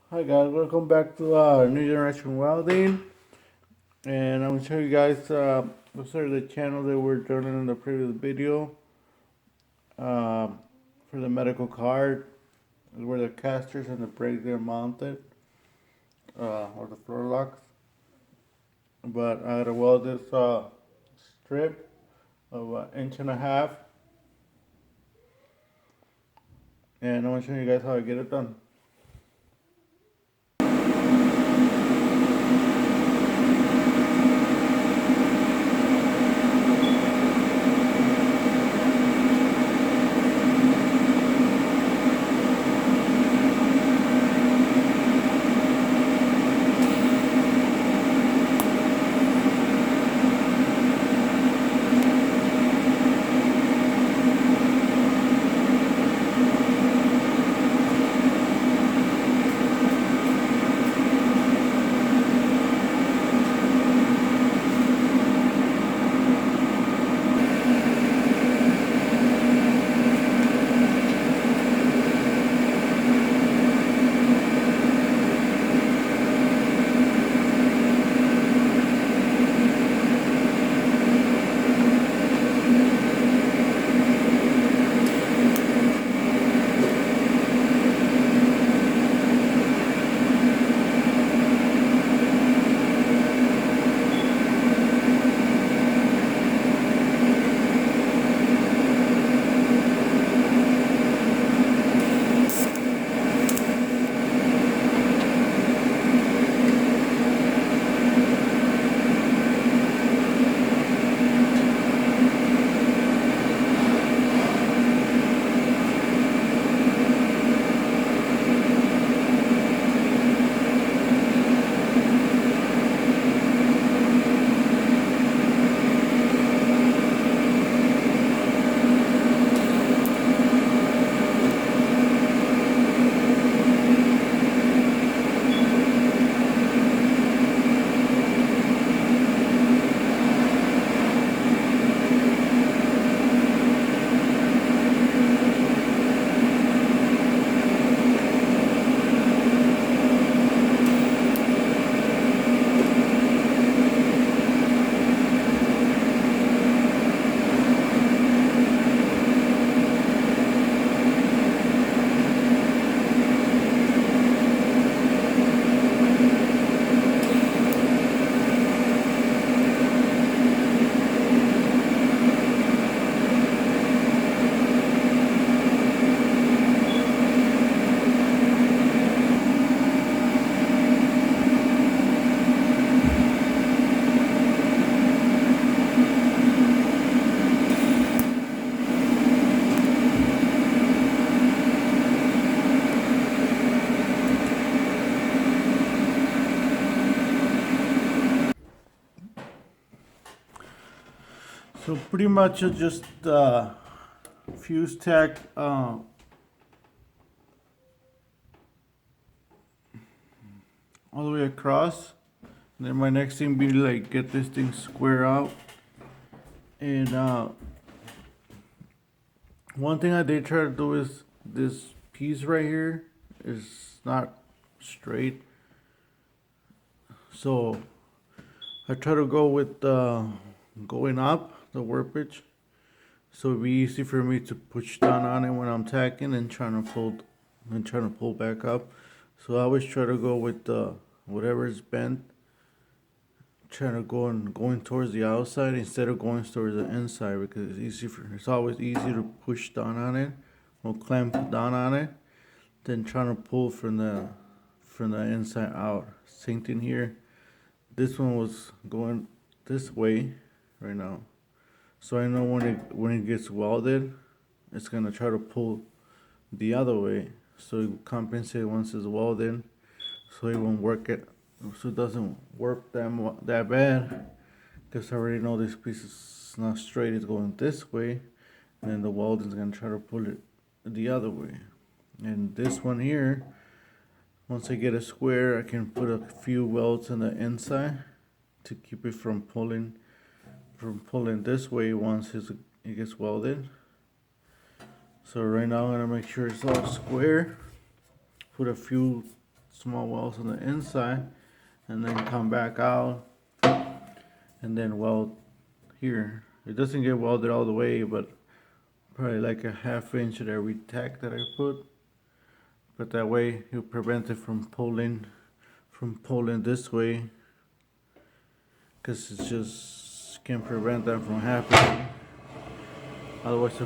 Hi guys, welcome back to New Generation Welding, and I'm gonna show you guys what's sort of the channel that we're doing in the previous video for the medical card, where the casters and the brakes are mounted, or the floor locks. But I gotta weld this strip of 1.5 inches, and I'm gonna show you guys how I get it done. So pretty much it's just fuse tack all the way across. And then my next thing be like get this thing square out. And one thing I did try to do is this piece right here is not straight. So I try to go with going up the workbench, so it'd be easy for me to push down on it when I'm tacking and trying to pull back up. So I always try to go with whatever is bent, trying to going towards the outside instead of going towards the inside, because it's always easy to push down on it or clamp down on it than trying to pull from the inside out. Same thing here. This one was going this way right now, so I know when it gets welded, it's gonna try to pull the other way, so it compensate once it's welded, so it won't work it, so it doesn't work that bad. Because I already know this piece is not straight; it's going this way, and then the welding's gonna try to pull it the other way. And this one here, once I get a square, I can put a few welds on the inside to keep it from pulling this way once it gets welded. So right now I'm gonna make sure it's all square. Put a few small welds on the inside, and then come back out and then weld here. It doesn't get welded all the way, but probably like a ½ inch at every tack that I put. But that way you prevent it from pulling this way, because it's just can prevent that from happening. Otherwise I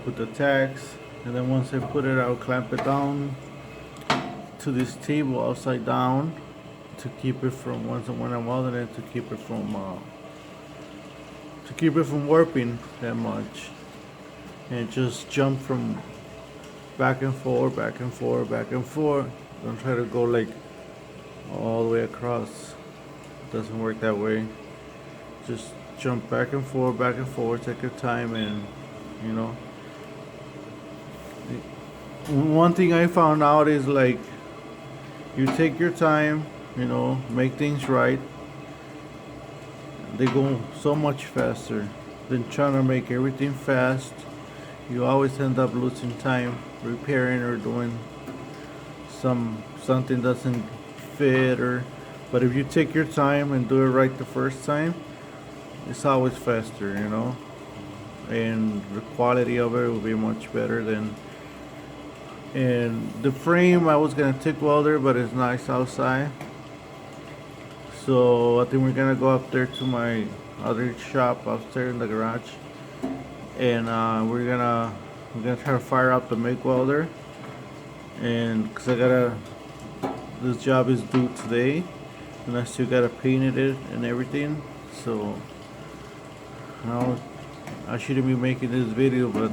put the tacks, and then once I put it, I'll clamp it down to this table upside down to keep it from when I'm welding it, to keep it from warping that much, and just jump from back and forth, back and forth, back and forth. Don't try to go like all the way across. It doesn't work that way. Just jump back and forth, take your time, and you know. One thing I found out is like, you take your time, you know, make things right. They go so much faster than trying to make everything fast. You always end up losing time repairing or doing something doesn't fit, but if you take your time and do it right the first time, it's always faster, you know, and the quality of it will be much better than. And the frame, I was gonna TIG welder, but it's nice outside, so I think we're gonna go up there to my other shop upstairs in the garage, and we're gonna try to fire up the MIG welder, and because this job is due today, and I still gotta paint it and everything. So now I shouldn't be making this video, but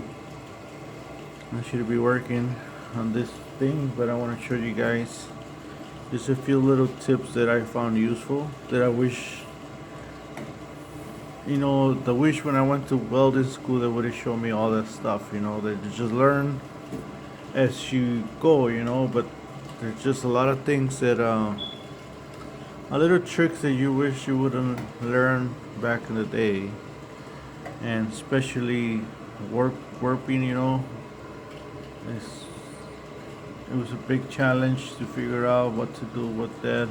I should be working on this thing. But I want to show you guys just a few little tips that I found useful, that I wish, you know, when I went to welding school they would have shown me all that stuff, you know, that you just learn as you go, you know. But there's just a lot of things that a little tricks that you wish you wouldn't learn back in the day, and especially warping, you know. It was a big challenge to figure out what to do with that,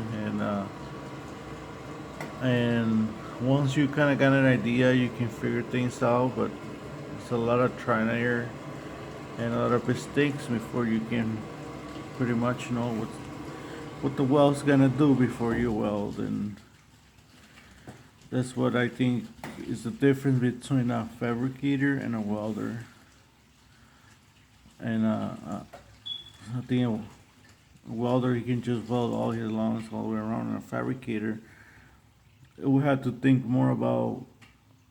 and once you kind of got an idea, you can figure things out. But it's a lot of trial and error and a lot of mistakes before you can pretty much know what the weld's gonna do before you weld. And that's what I think is the difference between a fabricator and a welder. And I think a welder, he can just weld all his lungs all the way around. And a fabricator, we have to think more about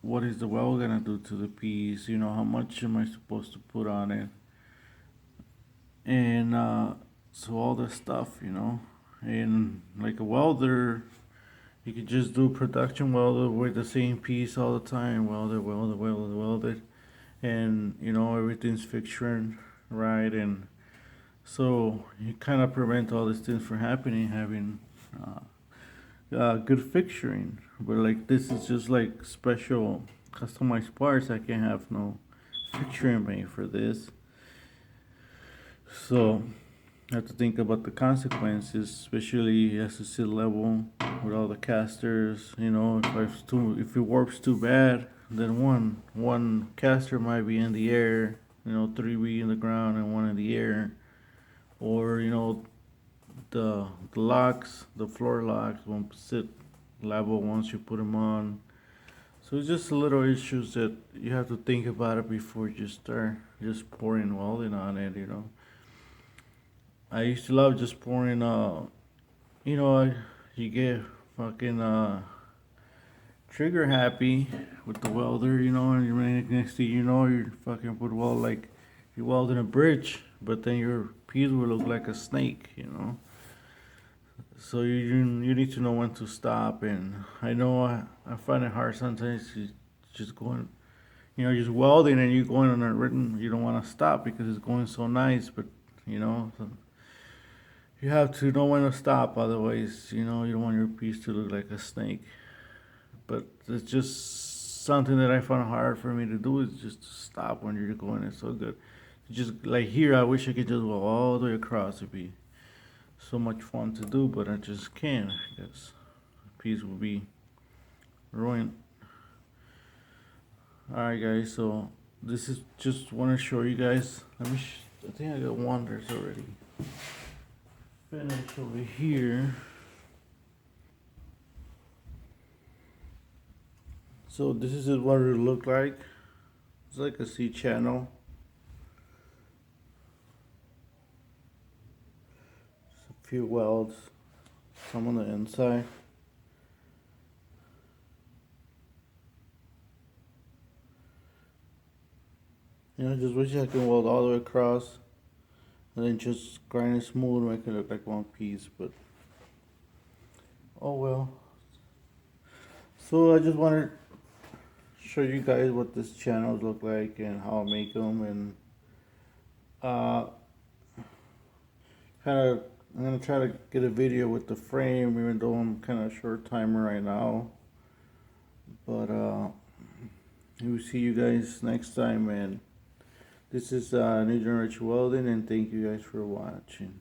what is the weld gonna do to the piece. You know, how much am I supposed to put on it, and so all that stuff, you know. And like a welder, you could just do production welder with the same piece all the time, weld it, and you know, everything's fixturing right. And so you kind of prevent all these things from happening, having good fixturing. But like, this is just like special customized parts. I can't have no fixturing made for this, so I have to think about the consequences, especially as a sit level with all the casters. You know, if it warps too bad, then one caster might be in the air, you know, 3 be in the ground and 1 in the air. Or, you know, the locks, the floor locks won't sit level once you put them on. So it's just little issues that you have to think about it before you start just pouring welding on it, you know. I used to love just pouring, you know, you get fucking trigger happy with the welder, you know, and next thing you know, you're fucking put weld like you're welding a bridge, but then your piece will look like a snake, you know. So you need to know when to stop. And I know I find it hard sometimes just going, you know, just welding and you're going on a rhythm. You don't want to stop because it's going so nice, but you know, so you have to know when to stop. Otherwise, you know, you don't want your piece to look like a snake. But it's just something that I found hard for me to do, is just to stop when you're going. It's so good. Just like here, I wish I could just go all the way across. It'd be so much fun to do, but I just can't because the piece will be ruined. Alright guys, so this is just want to show you guys. I think I got one that's already finished over here. So this is what it look like. It's like a C channel. A few welds, some on the inside. Just wish I could weld all the way across and then just grind it smooth and make it look like one piece, but oh well. So I just wanted to show you guys what this channels look like and how I make them, and I'm gonna try to get a video with the frame, even though I'm kind of short timer right now. But we will see you guys next time, and this is New Generation Welding, and thank you guys for watching.